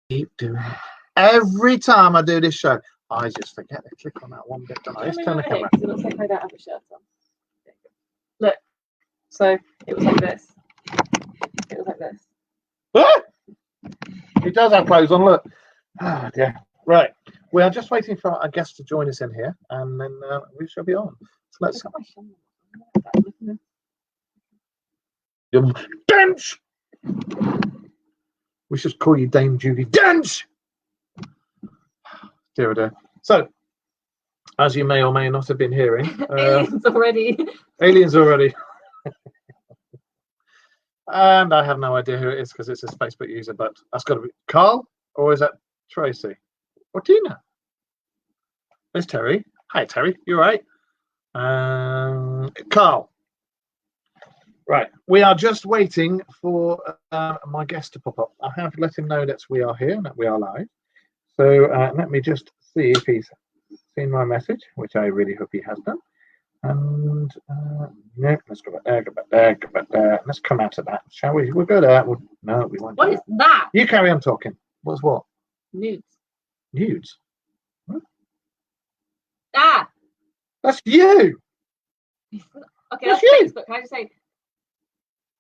keep doing it. Every time I do this show, I just forget to click on that one bit. Don't I? Let's turn the camera. It looks like I don't have a shirt on. Look. So it was like this. It was like this. Ah! He does have clothes on. Look. Ah, yeah. Right. We are just waiting for our guest to join us in here, and then we shall be on. So let's. Dance. We should call you Dame Judy Dance. Dear, oh dear. So, as you may or may not have been hearing, aliens already. Aliens already. And I have no idea who it is because it's a Facebook user, but that's got to be Carl, or is that Tracy or Tina? There's Terry. Hi, Terry. You all right? Carl. Right. We are just waiting for my guest to pop up. I have to let him know that we are here and that we are live. So let me just see if he's seen my message, which I really hope he has done. And no, let's go back there, go back there, go back there. Let's come out of that, shall we? We'll go there. No, we won't. What is that? You carry on talking. What's what? Nudes. Nudes? Huh? Ah! That's you! Okay, that's Facebook. Can I just say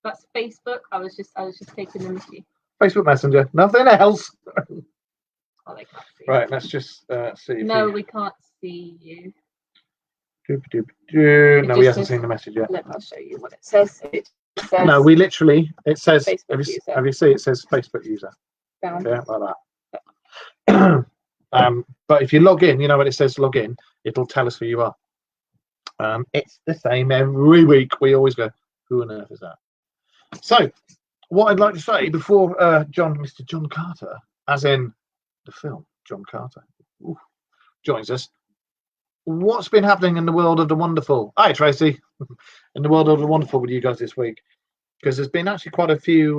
that's Facebook? I was just taking the mystery. Facebook Messenger. Nothing else. Oh, they can't see. Right, let's just see. No, we can't see you. No, he hasn't seen the message yet. Let me show you what it says. It says no, we literally, it says, have you seen it says Facebook user? Down. Yeah, like that. But if you log in, you know when it says log in, it'll tell us who you are. It's the same every week. We always go, who on earth is that? So, what I'd like to say before Mr. John Carter, as in the film John Carter, joins us. What's been happening in the world of the wonderful? Hi, Tracy. In the world of the wonderful with you guys this week, because there's been actually quite a few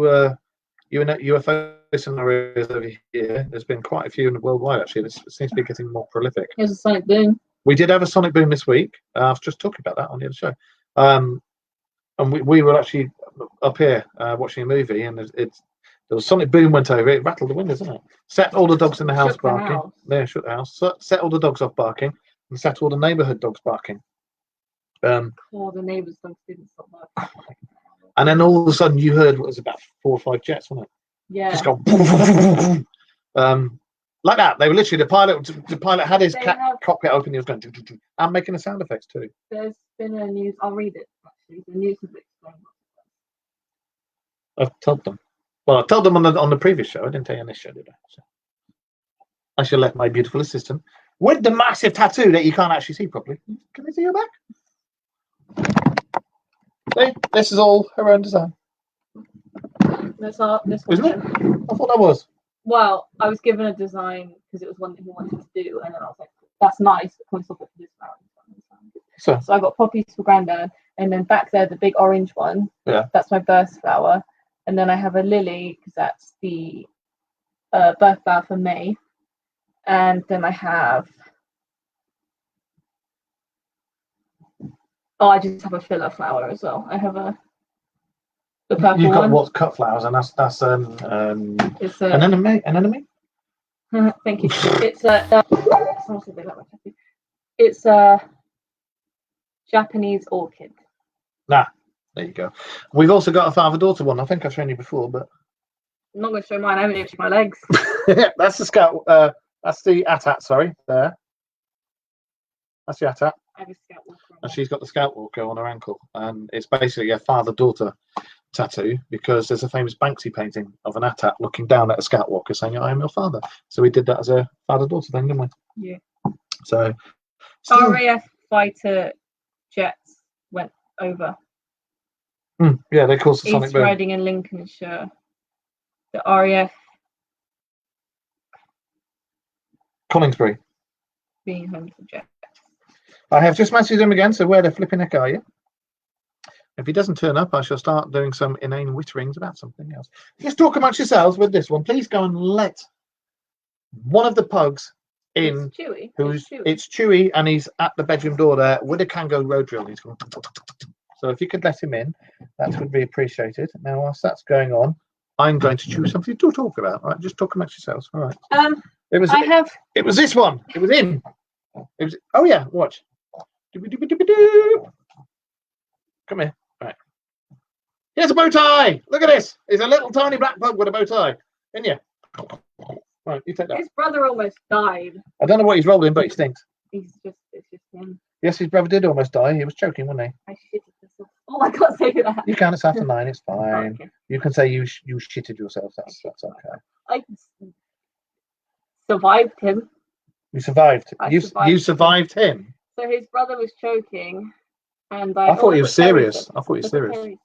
UFO scenarios over here. There's been quite a few in the worldwide actually. It seems to be getting more prolific. Here's a sonic boom. We did have a sonic boom this week. I was just talking about that on the other show. And we were actually up here watching a movie, and there was sonic boom went over. It rattled the windows, didn't it? Set all the dogs in the house barking. Yeah, shook the house. Set all the dogs off barking. And set all the neighbourhood dogs barking. The neighbours' dogs didn't stop barking. And then all of a sudden you heard what was about 4 or 5 jets, wasn't it? Yeah. Just go like that. They were literally the pilot had his cockpit open. He was going and making the sound effects too. There's been a news. I'll read it actually. The news has explained. I've told them. Well, I told them on the previous show. I didn't tell you on this show, did I? So I should let my beautiful assistant. With the massive tattoo that you can't actually see properly. Can they see your back? See, this is all her own design. This one. Isn't it? I thought that was. Well, I was given a design because it was one that he wanted to do, and then I was like, "That's nice, but can we swap it for this flower?" So I got poppies for Grandad, and then back there, the big orange one. Yeah. That's my birth flower, and then I have a lily because that's the birth flower for May. And then I have, I just have a filler flower as well. I have the purple You've got one. what cut flowers, and that's It's an enemy. Thank you. It's a Japanese orchid. Nah, there you go. We've also got a father-daughter one. I think I've shown you before, but I'm not going to show mine. I haven't itched my legs. That's the scout. That's the ATAT, sorry, there. That's the ATAT. I have a scout walker. And she's got the scout walker on her ankle. And it's basically a father-daughter tattoo because there's a famous Banksy painting of an ATAT looking down at a scout walker saying, I am your father. So we did that as a father-daughter thing, didn't we? Yeah. So. RAF fighter jets went over. Yeah, they caused the sonic boom. East Riding in Lincolnshire. The RAF. Coningsbury. Being home to jets. I have just messaged him again, so where the flipping heck are you? If he doesn't turn up, I shall start doing some inane witterings about something else. Just talk amongst yourselves with this one. Please go and let one of the pugs in. It's Chewy. It's Chewy, and he's at the bedroom door there with a Kango road drill. He's going. So if you could let him in, that would be appreciated. Now, whilst that's going on, I'm going to choose something to talk about. All right, just talk amongst yourselves. All right. It was. It was this one. It was in. It was. Oh yeah. Watch. Come here. Right. Here's a bow tie. Look at this. It's a little tiny black pug with a bow tie. In you. Right, you take that. His brother almost died. I don't know what he's rolling, but he stinks. It's just him. Yes, his brother did almost die. He was choking, wasn't he? I shitted myself. Oh, I can't say that. You can. It's after 9. It's fine. Oh, okay. You can say you shitted yourself. That's okay. I survived him. You survived. You survived him. him. So his brother was choking, and I thought he was serious. I thought he was serious.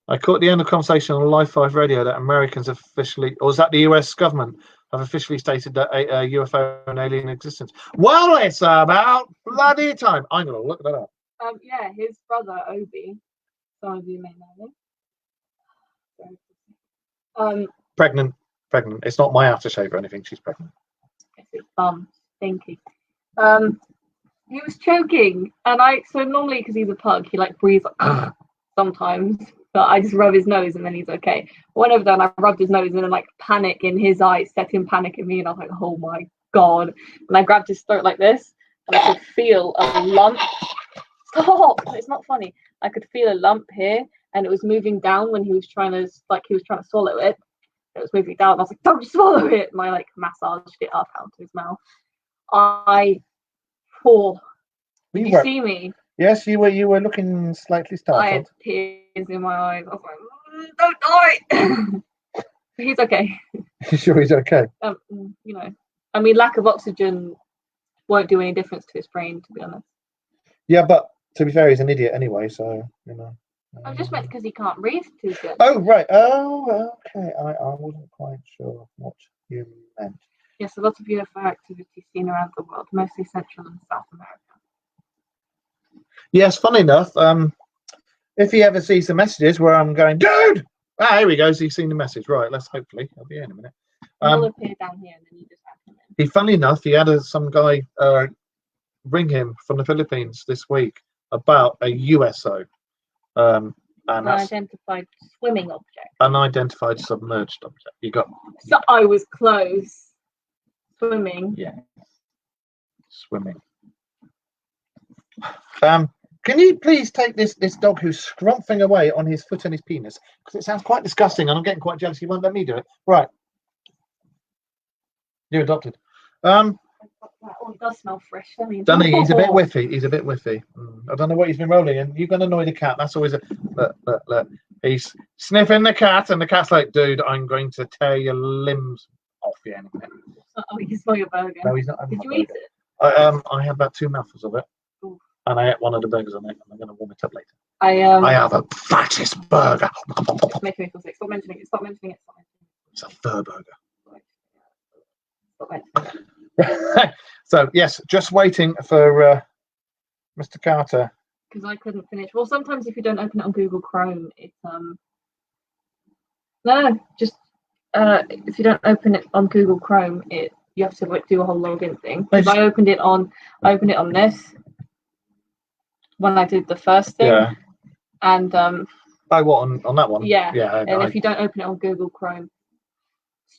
I caught the end of the conversation on Live 5 Radio that Americans have officially, or is that the US government, have officially stated that a UFO and alien existence. Well, it's about bloody time. I'm going to look that up. Yeah, his brother, Obi, some of you may know him. Pregnant. It's not my aftershave or anything. She's pregnant. It's stinky. He was choking, and so normally because he's a pug, he like breathes like, sometimes. But I just rub his nose and then he's okay. When I've done, I rubbed his nose and then like panic in his eyes set him panic in me, and I was like, oh my god! And I grabbed his throat like this, and I could feel a lump. Stop! It's not funny. I could feel a lump here, and it was moving down when he was trying to swallow it. It was moving down. And I was like, don't swallow it! And I like massaged it up out of his mouth. Did you see me? Yes, you were looking slightly startled. I had tears in my eyes. I was like, don't die! He's okay. You sure he's okay? I mean, lack of oxygen won't do any difference to his brain, to be honest. Yeah, but to be fair, he's an idiot anyway, so, I just meant because he can't breathe too good. Oh, right. Oh, okay. I wasn't quite sure what you meant. Yes, a lot of UFO activity seen around the world, mostly Central and South America. Yes, funny enough, if he ever sees the messages where I'm going, dude! Ah, here he goes. He's seen the message. Right, hopefully. I'll be here in a minute. He'll appear down here and then you just have him in. Funnily enough, he had some guy ring him from the Philippines this week about a USO. An unidentified swimming object. Unidentified submerged object. You got. So I was close. Swimming. Yeah. Swimming. Can you please take this dog who's scrumping away on his foot and his penis? Because it sounds quite disgusting and I'm getting quite jealous. He won't let me do it. Right. You're adopted. Oh, it does smell fresh. Doesn't he? He's a bit whiffy. I don't know what he's been rolling in. You're going to annoy the cat. That's always look. He's sniffing the cat and the cat's like, dude, I'm going to tear your limbs off you in a minute. Oh, you smell your burger. No, he's not. Did you eat it? I had about 2 mouthfuls of it. Ooh. And I ate one of the burgers on it, and I'm going to warm it up later. I have a fattest burger. Making me feel sick. Stop mentioning it. It's a fur burger. Stop mentioning it. So, yes, just waiting for Mr. Carter. Because I couldn't finish. Well, sometimes if you don't open it on Google Chrome, it's if you don't open it on Google Chrome, you have to do a whole login thing. Because I opened it on this when I did the first thing. Yeah. And on that one? Yeah. If you don't open it on Google Chrome,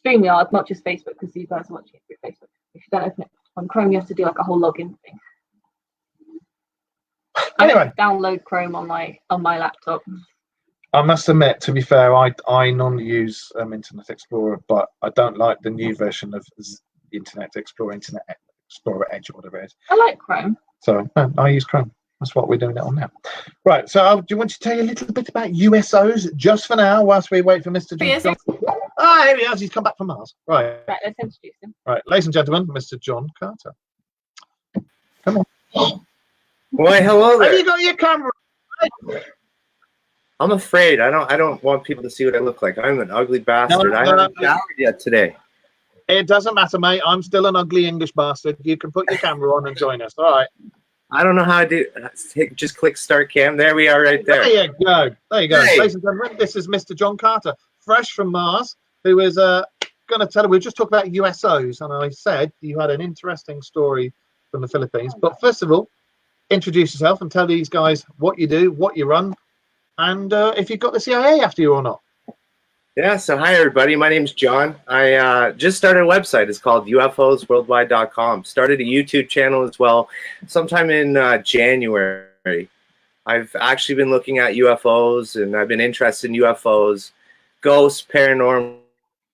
StreamYard, not just Facebook, because you guys are watching it through Facebook. If you don't open it on Chrome, you have to do like a whole login thing. Anyway, I download Chrome on my laptop. I must admit, to be fair, I normally use Internet Explorer, but I don't like the new version of Internet Explorer Edge, or whatever it is. I like Chrome. So I use Chrome. That's what we're doing it on now. Right. So do you want to tell you a little bit about USOs just for now, whilst we wait for Mr. John? Here he is. He's come back from Mars. Right. Right. Let's introduce him. Right, ladies and gentlemen, Mr. John Carter. Come on. Why, hello there. Have you got your camera? I'm afraid. I don't want people to see what I look like. I'm an ugly bastard. I haven't showered yet today. It doesn't matter, mate. I'm still an ugly English bastard. You can put your camera on and join us. All right. I don't know how to do. Just click start cam. There we are, right there. There you go. Hey. Ladies and gentlemen, this is Mr. John Carter, fresh from Mars, who is going to tell us. We just talked about USOs, and I said you had an interesting story from the Philippines. But first of all, introduce yourself and tell these guys what you do, what you run, and if you've got the CIA after you or not. Yeah, so hi everybody. My name's John. I just started a website. It's called UFOsWorldwide.com. Started a YouTube channel as well sometime in January. I've actually been looking at UFOs, and I've been interested in UFOs, ghosts, paranormal,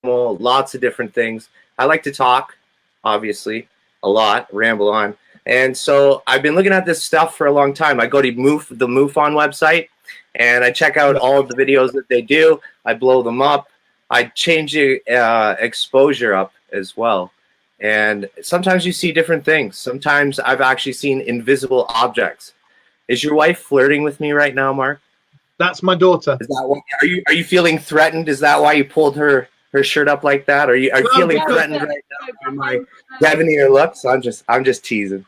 lots of different things. I like to talk, obviously, a lot, ramble on. And so I've been looking at this stuff for a long time. I go to the MUFON website, and I check out all of the videos that they do. I blow them up. I change the exposure up as well. And sometimes you see different things. Sometimes I've actually seen invisible objects. Is your wife flirting with me right now, Mark? That's my daughter. Is that what, are you feeling threatened? Is that why you pulled her shirt up like that? Are you feeling threatened right now by my debonair looks? I'm just teasing.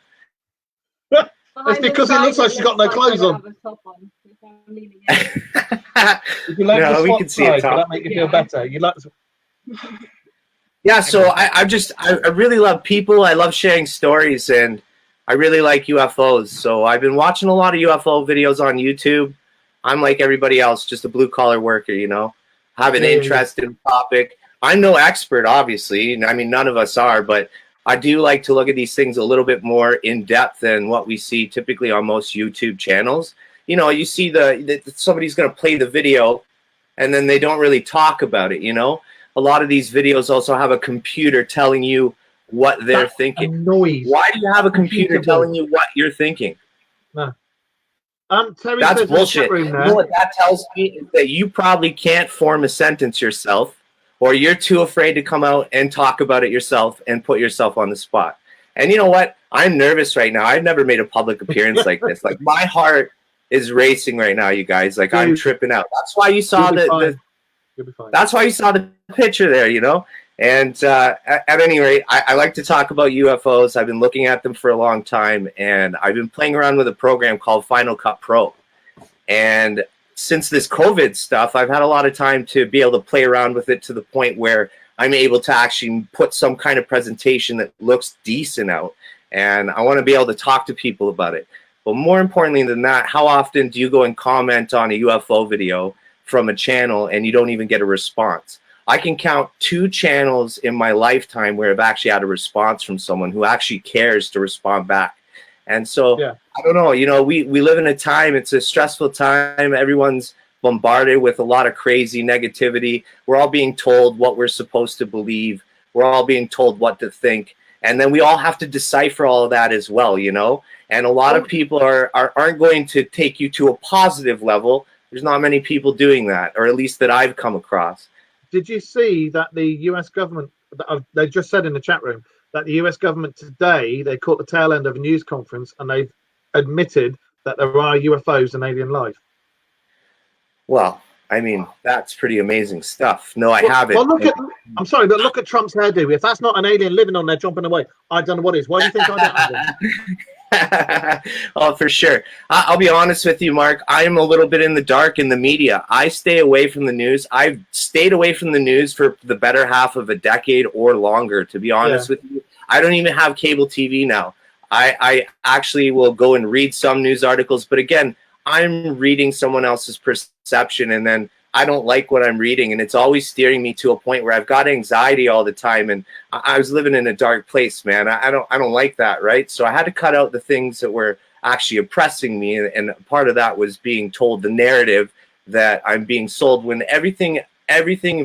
It's because it looks like she's got no clothes on. If you like No, the we swap can see it, side, will Tom. that make you feel better? You like Yeah, so I really love people. I love sharing stories, and I really like UFOs. So I've been watching a lot of UFO videos on YouTube. I'm like everybody else, just a blue collar worker, you know, have an interest in the topic. I'm no expert, obviously. I mean, none of us are, but I do like to look at these things a little bit more in depth than what we see typically on most YouTube channels. You know, you see somebody's going to play the video, and then they don't really talk about it, you know. A lot of these videos also have a computer telling you what they're thinking. Why do you have a computer telling you what you're thinking? No. Terry, that's bullshit. You know what that tells me is that you probably can't form a sentence yourself, or you're too afraid to come out and talk about it yourself and put yourself on the spot. And you know what? I'm nervous right now. I've never made a public appearance like this. Like, my heart is racing right now, you guys. Like, I'm tripping out. That's why you saw that's why you saw the picture there, you know? And at any rate, I like to talk about UFOs. I've been looking at them for a long time, and I've been playing around with a program called Final Cut Pro. And since this COVID stuff, I've had a lot of time to be able to play around with it to the point where I'm able to actually put some kind of presentation that looks decent out. And I want to be able to talk to people about it. But more importantly than that, how often do you go and comment on a UFO video from a channel and you don't even get a response? I can count 2 channels in my lifetime where I've actually had a response from someone who actually cares to respond back. And so, I don't know, you know, we live in a time, it's a stressful time. Everyone's bombarded with a lot of crazy negativity. We're all being told what we're supposed to believe. We're all being told what to think. And then we all have to decipher all of that as well, you know? And a lot of people aren't going to take you to a positive level. There's not many people doing that, or at least that I've come across. Did you see that the US government, they just said in the chat room, that the US government today, they caught the tail end of a news conference and they've admitted that there are UFOs and alien life? Well, I mean, that's pretty amazing stuff. No, I haven't. Well, I'm sorry, but look at Trump's hairdo. If that's not an alien living on there jumping away, I don't know what is. Why do you think I don't have it? Oh, for sure. I'll be honest with you, Mark. I am a little bit in the dark in the media. I stay away from the news. I've stayed away from the news for the better half of a decade or longer, to be honest with you. I don't even have cable TV now. I actually will go and read some news articles, but again, I'm reading someone else's perception, and then I don't like what I'm reading, and it's always steering me to a point where I've got anxiety all the time, and I was living in a dark place, man. I don't like that, right? So I had to cut out the things that were actually oppressing me, and part of that was being told the narrative that I'm being sold, when everything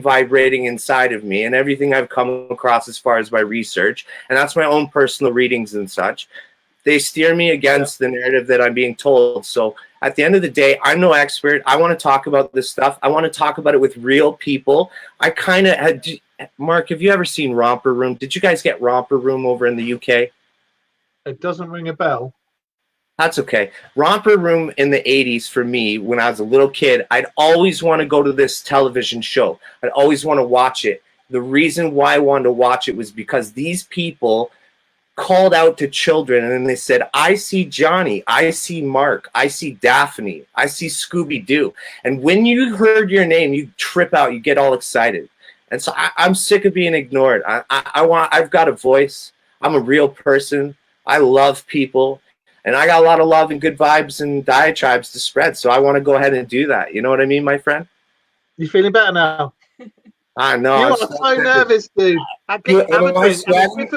vibrating inside of me and everything I've come across as far as my research, and that's my own personal readings and such, they steer me against the narrative that I'm being told. So at the end of the day, I'm no expert. I want to talk about this stuff. I want to talk about it with real people. I kind of had, Mark, have you ever seen Romper Room? Did you guys get Romper Room over in the UK? It doesn't ring a bell. That's okay. Romper Room in the 80s, for me, when I was a little kid, I'd always want to go to this television show. I'd always want to watch it. The reason why I wanted to watch it was because these people called out to children, and then they said, I see Johnny, I see Mark, I see Daphne, I see Scooby-Doo. And when you heard your name, you trip out, you get all excited. And so I'm sick of being ignored. I've got a voice. I'm a real person. I love people, and I got a lot of love and good vibes and diatribes to spread. So I want to go ahead and do that. You know what I mean, my friend? You feeling better now? I know. You I'm are so nervous, dude. Have Am I a drink. sweating?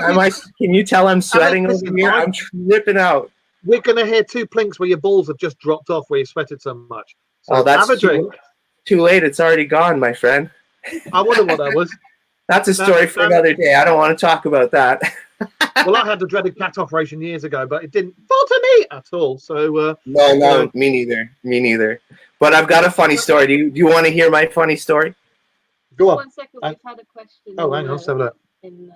Can you tell I'm sweating over listen, here? I'm tripping out. We're going to hear 2 plinks where your balls have just dropped off where you sweated so much. So Oh, that's have a drink. too late. It's already gone, my friend. I wonder what that was. That's a story for another day. I don't want to talk about that. Well, I had the dreaded cat operation years ago, but it didn't bother me at all. So no, me neither. Me neither. But I've got a funny story. Do you want to hear my funny story? Go on. 1 second, we've had a question. Oh, hang on, let's have a look. In,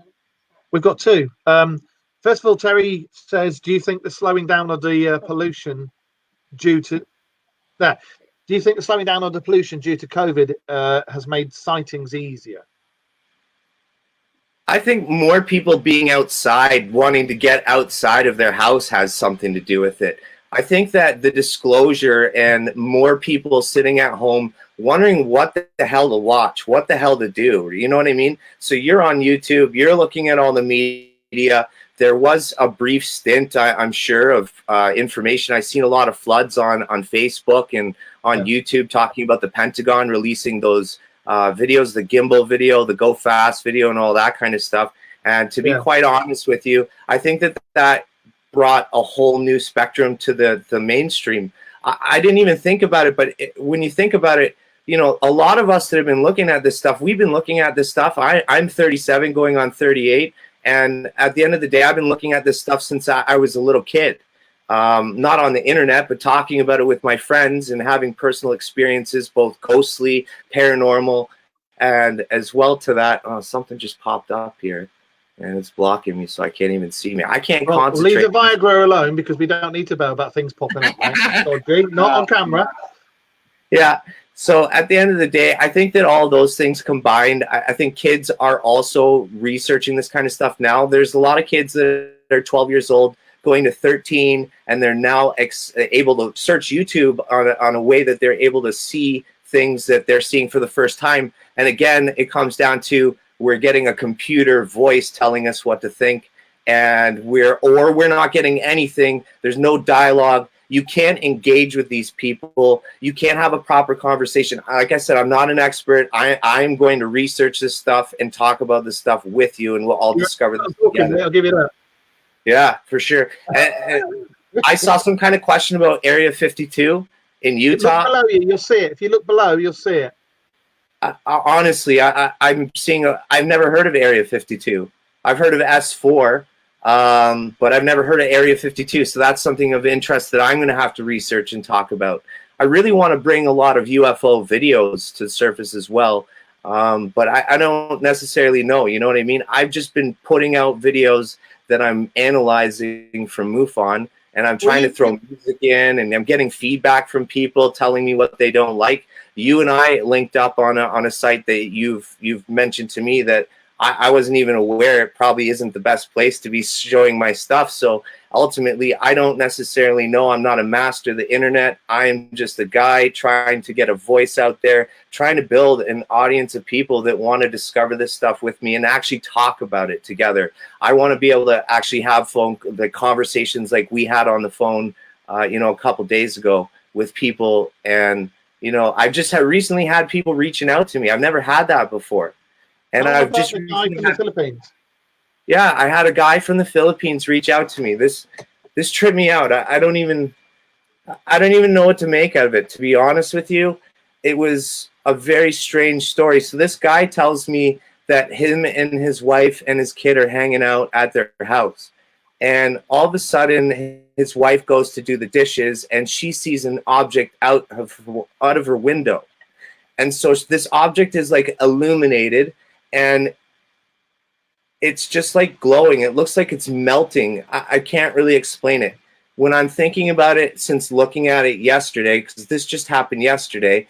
We've got 2. First of all, Terry says, do you think the slowing down of the pollution due to that? Do you think the slowing down of the pollution due to COVID has made sightings easier? I think more people being outside, wanting to get outside of their house has something to do with it. I think that the disclosure and more people sitting at home wondering what the hell to watch, what the hell to do. You know what I mean? So you're on YouTube, you're looking at all the media. There was a brief stint, I'm sure, of information. I've seen a lot of floods on Facebook and on YouTube talking about the Pentagon releasing those videos, the gimbal video, the go fast video, and all that kind of stuff. And to be quite honest with you, I think that brought a whole new spectrum to the mainstream. I didn't even think about it, but when you think about it, you know, a lot of us that have been looking at this stuff, we've been looking at this stuff. I'm 37 going on 38. And at the end of the day, I've been looking at this stuff since I was a little kid. Not on the internet, but talking about it with my friends and having personal experiences, both ghostly, paranormal, and as well to that, something just popped up here and it's blocking me, so I can't even see me. I can't concentrate. Leave the Viagra alone because we don't need to know about things popping up. Right? Not on camera. Yeah. So at the end of the day, I think that all those things combined, I think kids are also researching this kind of stuff now. There's a lot of kids that are 12 years old going to 13, and they're now able to search YouTube on a way that they're able to see things that they're seeing for the first time. And again, it comes down to we're getting a computer voice telling us what to think, and we're not getting anything. There's no dialogue. You can't engage with these people. You can't have a proper conversation. Like I said, I'm not an expert. I'm going to research this stuff and talk about this stuff with you, and we'll all discover this together. I'll give you that. Yeah, for sure. And I saw some kind of question about Area 52 in Utah. Look below you, you'll see it. If you look below, you'll see it. Honestly, I'm seeing. I've never heard of Area 52. I've heard of S4. But I've never heard of Area 52, so that's something of interest that I'm going to have to research and talk about. I really want to bring a lot of UFO videos to the surface as well, but I don't necessarily know, you know what I mean? I've just been putting out videos that I'm analyzing from MUFON, and I'm trying to throw music in, and I'm getting feedback from people telling me what they don't like. You and I linked up on a site that you've mentioned to me that I wasn't even aware. It probably isn't the best place to be showing my stuff. So ultimately, I don't necessarily know. I'm not a master of the internet. I'm just a guy trying to get a voice out there, trying to build an audience of people that want to discover this stuff with me and actually talk about it together. I want to be able to actually have the conversations like we had on the phone, a couple days ago with people. And, I've just recently had people reaching out to me. I've never had that before. And I've just the guy from the Philippines. Yeah, I had a guy from the Philippines reach out to me. This tripped me out. I don't even know what to make of it, to be honest with you. It was a very strange story. So this guy tells me that him and his wife and his kid are hanging out at their house. And all of a sudden his wife goes to do the dishes and she sees an object out of her window. And so this object is like illuminated, and it's just like glowing. It looks like it's melting. I can't really explain it. When I'm thinking about it since looking at it yesterday, because this just happened yesterday,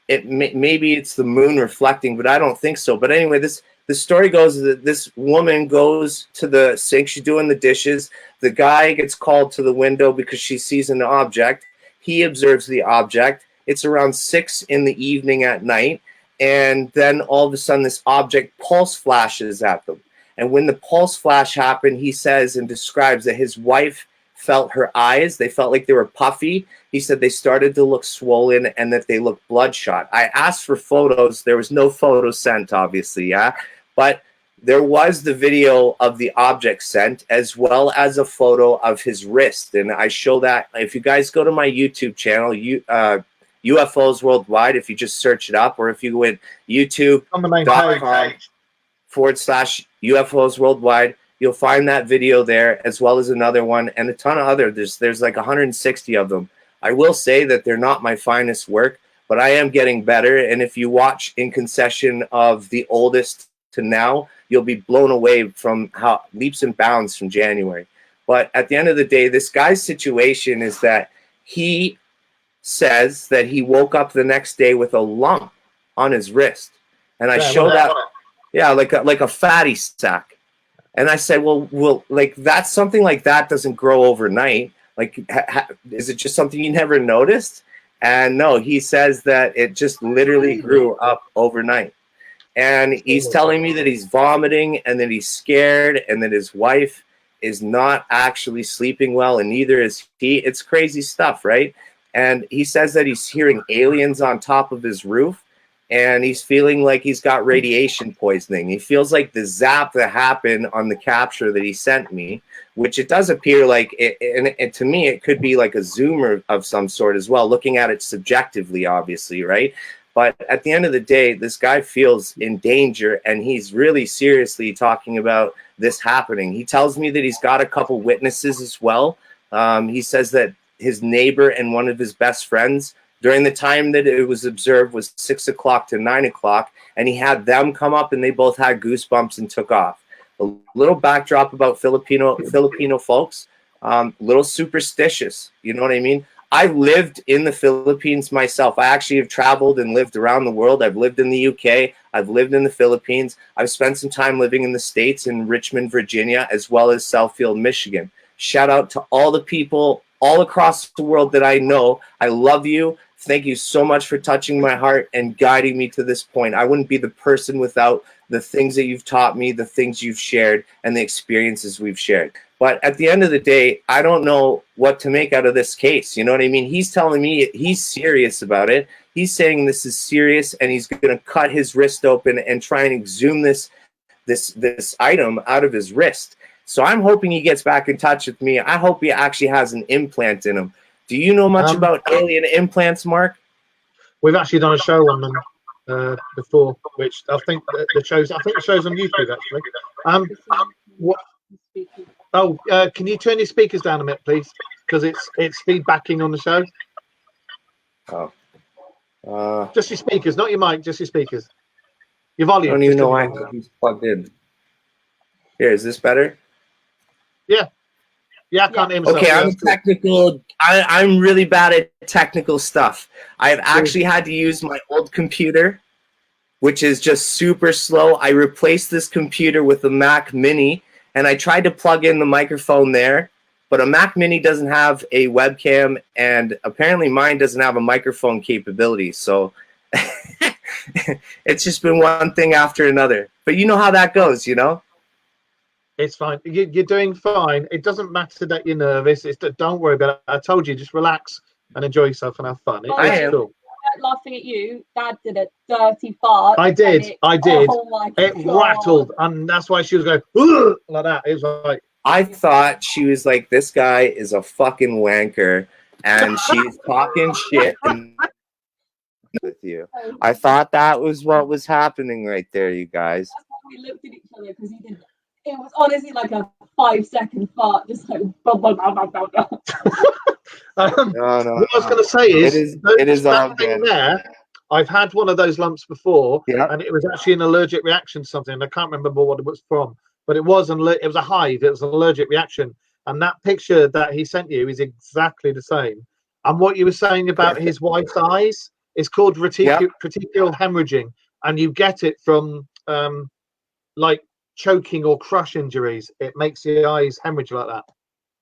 maybe it's the moon reflecting, but I don't think so. But anyway, the story goes that this woman goes to the sink. She's doing the dishes. The guy gets called to the window because she sees an object. He observes the object. It's around 6 p.m. at night. And then all of a sudden this object pulse flashes at them. And when the pulse flash happened, he says and describes that his wife felt her eyes. They felt like they were puffy. He said they started to look swollen and that they looked bloodshot. I asked for photos. There was no photos sent, obviously, yeah. But there was the video of the object sent, as well as a photo of his wrist. And I show that. If you guys go to my YouTube channel, UFOs Worldwide, if you just search it up, or if you go in youtube.com/UFOs Worldwide, you'll find that video there, as well as another one and a ton of other. There's like 160 of them. I will say that they're not my finest work, but I am getting better. And if you watch in concession of the oldest to now, you'll be blown away from how leaps and bounds from January. But at the end of the day, this guy's situation is that he says that he woke up the next day with a lump on his wrist. And I show that, yeah, like a fatty sack. And I said, well, like that's something like that doesn't grow overnight. Like, is it just something you never noticed? And no, he says that it just literally grew up overnight. And he's telling me that he's vomiting and that he's scared and that his wife is not actually sleeping well, and neither is he. It's crazy stuff, right? And he says that he's hearing aliens on top of his roof, and he's feeling like he's got radiation poisoning. He feels like the zap that happened on the capture that he sent me, which it does appear like, and to me, it could be like a zoomer of some sort as well, looking at it subjectively, obviously, right? But at the end of the day, this guy feels in danger, and he's really seriously talking about this happening. He tells me that he's got a couple witnesses as well. He says that his neighbor and one of his best friends, during the time that it was observed, was 6 o'clock to 9 o'clock, and he had them come up, and they both had goosebumps and took off. A little backdrop about Filipino folks, little superstitious. You know what I mean? I've lived in the Philippines myself. I actually have traveled and lived around the world. I've lived in the UK. I've lived in the Philippines. I've spent some time living in the States, in Richmond, Virginia, as well as Southfield, Michigan. Shout out to all the people all across the world that I know. I love you. Thank you so much for touching my heart and guiding me to this point. I wouldn't be the person without the things that you've taught me, the things you've shared, and the experiences we've shared. But at the end of the day, I don't know what to make out of this case. You know what I mean? He's telling me he's serious about it. He's saying this is serious, and he's going to cut his wrist open and try and exhume this item out of his wrist. So I'm hoping he gets back in touch with me. I hope he actually has an implant in him. Do you know much about alien implants, Mark? We've actually done a show on them before, which I think the show's on YouTube actually. What? Oh, can you turn your speakers down a minute, please? Because it's feedbacking on the show. Oh. Just your speakers, not your mic, just your speakers. Your volume. I don't even know why he's plugged in. Here, is this better? Yeah. Yeah, I can't hear myself. Okay, I'm technical. I'm really bad at technical stuff. I've actually had to use my old computer, which is just super slow. I replaced this computer with a Mac Mini, and I tried to plug in the microphone there, but a Mac Mini doesn't have a webcam, and apparently mine doesn't have a microphone capability. So it's just been one thing after another. But you know how that goes, you know? It's fine. You're doing fine. It doesn't matter that you're nervous. Don't worry about it. I told you, just relax and enjoy yourself and have fun. It's cool. Laughing at you. Dad did a dirty fart. I did. Oh my it God. rattled, and that's why she was going "Ugh," like that. It was like, I thought she was like, this guy is a fucking wanker, and she's talking shit with you. I thought that was what was happening right there, you guys. That's why we looked at each other, because he did. It was honestly like a 5-second fart, just like. Blah, blah, blah, blah, blah, blah. What I was going to say is, it is all good. There, I've had one of those lumps before, yeah. And it was actually an allergic reaction to something. I can't remember what it was from, but it was a hive. It was an allergic reaction, and that picture that he sent you is exactly the same. And what you were saying about his wife's eyes is called reticular hemorrhaging, and you get it from like choking or crush injuries. It makes the eyes hemorrhage like that.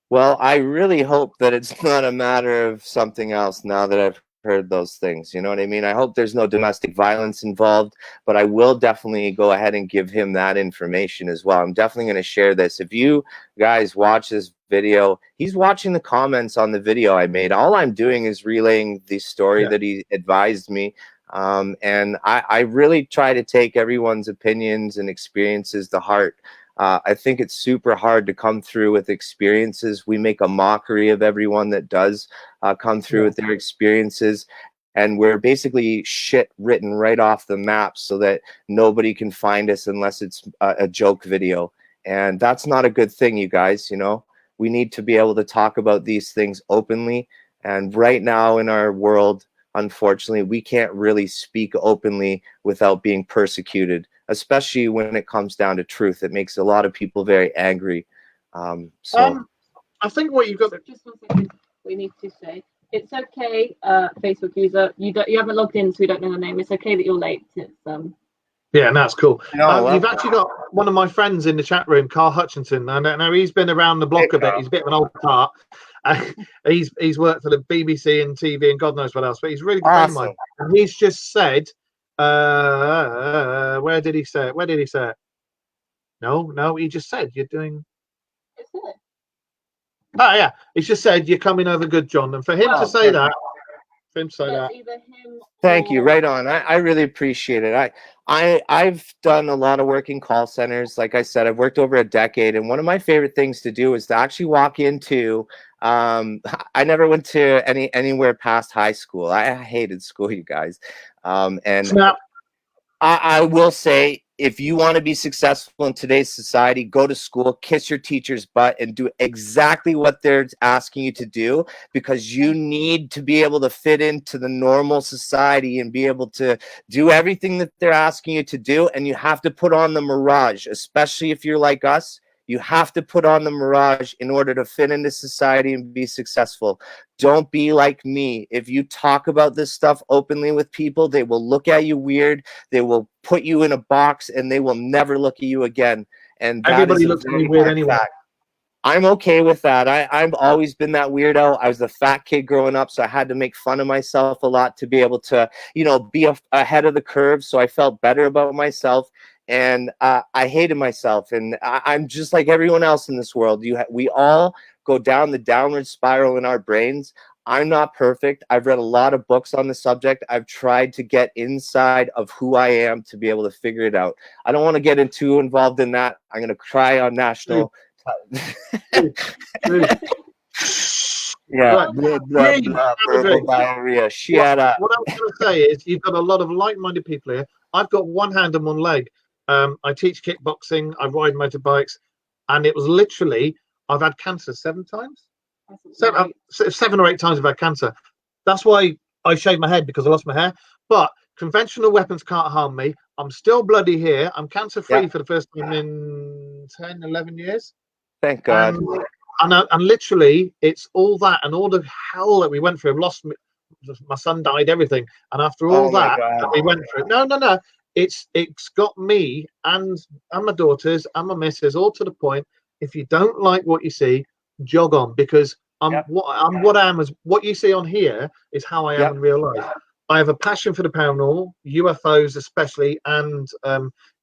Well, I really hope that it's not a matter of something else now that I've heard those things. You know what I mean? I hope there's no domestic violence involved, but I will definitely go ahead and give him that information as well. I'm definitely going to share this. If you guys watch this video, he's watching the comments on the video I made. All I'm doing is relaying the story that he advised me. And I really try to take everyone's opinions and experiences to heart. I think it's super hard to come through with experiences. We make a mockery of everyone that does come through with their experiences. And we're basically shit written right off the map so that nobody can find us unless it's a joke video. And that's not a good thing, you guys. You know, we need to be able to talk about these things openly. And right now in our world, unfortunately, we can't really speak openly without being persecuted, especially when it comes down to truth. It makes a lot of people very angry. I think what you've got. Just 1 second. We need to say it's okay, Facebook user. You haven't logged in, so we don't know the name. It's okay that you're late. It's Yeah, that's cool. No, you've actually got one of my friends in the chat room, Carl Hutchinson. I don't know, he's been around the block a bit. He's a bit of an old tart. He's worked for the BBC and TV and God knows what else, but he's a really good friend of mine. And he's just said, where did he say it? Where did he say it? No, he just said you're doing. it's it. Oh yeah, he's just said you're coming over good, John. And for him to say that, Either him. Thank you. Right on. I really appreciate it. I've done a lot of work in call centers. Like I said, I've worked over a decade, and one of my favorite things to do is to actually walk into. I never went to anywhere past high school. I hated school, you guys. And Snap. I will say, if you want to be successful in today's society, go to school, kiss your teacher's butt, and do exactly what they're asking you to do, because you need to be able to fit into the normal society and be able to do everything that they're asking you to do. And you have to put on the mirage, especially if you're like us. You have to put on the mirage in order to fit into society and be successful. Don't be like me. If you talk about this stuff openly with people, they will look at you weird. They will put you in a box and they will never look at you again. And everybody looks at me weird anyway. Fact. I'm okay with that. I've always been that weirdo. I was the fat kid growing up, so I had to make fun of myself a lot to be able to, you know, be ahead of the curve. So I felt better about myself. And I hated myself, and I'm just like everyone else in this world. We all go down the downward spiral in our brains. I'm not perfect. I've read a lot of books on the subject. I've tried to get inside of who I am to be able to figure it out. I don't want to get too involved in that. I'm going to cry on national. Yeah, diarrhea. Shut up. What I was going to say is, you've got a lot of like-minded people here. I've got one hand and one leg. I teach kickboxing. I ride motorbikes, and it was literally I've had cancer 7 times. 7 or 8 times I've had cancer. That's why I shaved my head, because I lost my hair. But conventional weapons can't harm me. I'm still bloody here. I'm cancer-free for the first time in 10, 11 years. Thank God. And literally, it's all that and all the hell that we went through. I've lost my son, died, everything. And after all that we went through, no, it's got me and my daughters and my missus all to the point. If you don't like what you see, jog on, because what I am is what you see on here is how I am in real life. I have a passion for the paranormal, UFOs especially, and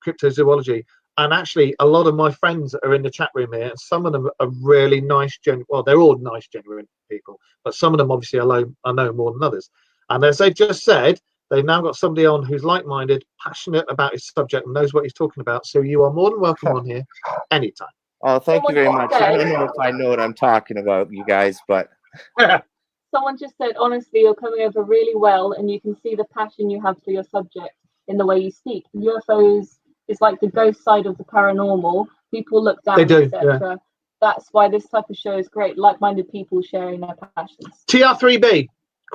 cryptozoology. And actually, a lot of my friends are in the chat room here, and some of them are really nice, well, they're all nice, genuine people, but some of them obviously I know more than others. And as they just said, they've now got somebody on who's like-minded, passionate about his subject, and knows what he's talking about. So you are more than welcome on here anytime. Oh, thank you very much. I don't know if I know what I'm talking about, you guys, but someone just said, honestly, you're coming over really well, and you can see the passion you have for your subject in the way you speak. UFOs is like the ghost side of the paranormal. People look down, etc. That's why this type of show is great. Like-minded people sharing their passions. TR3B.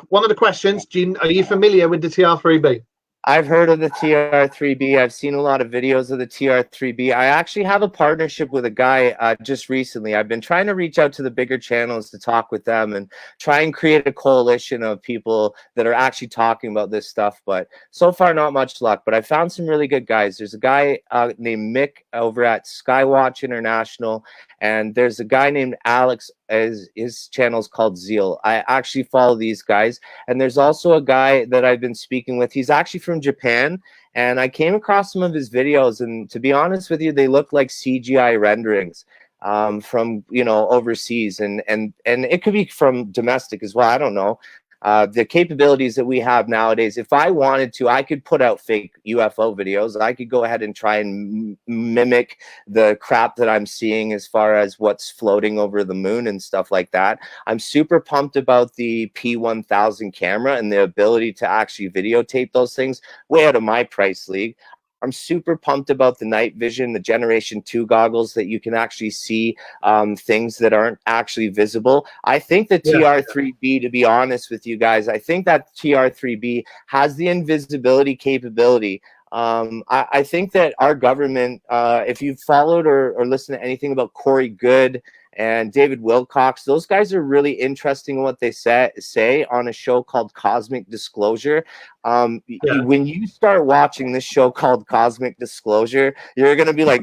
One of the questions, are you familiar with the TR3B? I've heard of the TR3B. I've seen a lot of videos of the TR3B. I actually have a partnership with a guy just recently. I've been trying to reach out to the bigger channels to talk with them and try and create a coalition of people that are actually talking about this stuff. But so far, not much luck. But I found some really good guys. There's a guy named Mick over at Skywatch International. And there's a guy named Alex his channel is called Zeal. I actually follow these guys, and there's also a guy that I've been speaking with. He's actually from Japan, and I came across some of his videos, and to be honest with you, they look like CGI renderings from overseas, and it could be from domestic as well. I don't know. The capabilities that we have nowadays, if I wanted to, I could put out fake UFO videos. I could go ahead and try and mimic the crap that I'm seeing as far as what's floating over the moon and stuff like that. I'm super pumped about the P1000 camera and the ability to actually videotape those things, way out of my price league. I'm super pumped about the night vision, the Generation 2 goggles that you can actually see things that aren't actually visible. I think the TR3B, to be honest with you guys, I think that TR3B has the invisibility capability. I think that our government, if you've followed or listened to anything about Corey Goode and David Wilcox, those guys are really interesting in what they say on a show called Cosmic Disclosure. When you start watching this show called Cosmic Disclosure, you're going to be like,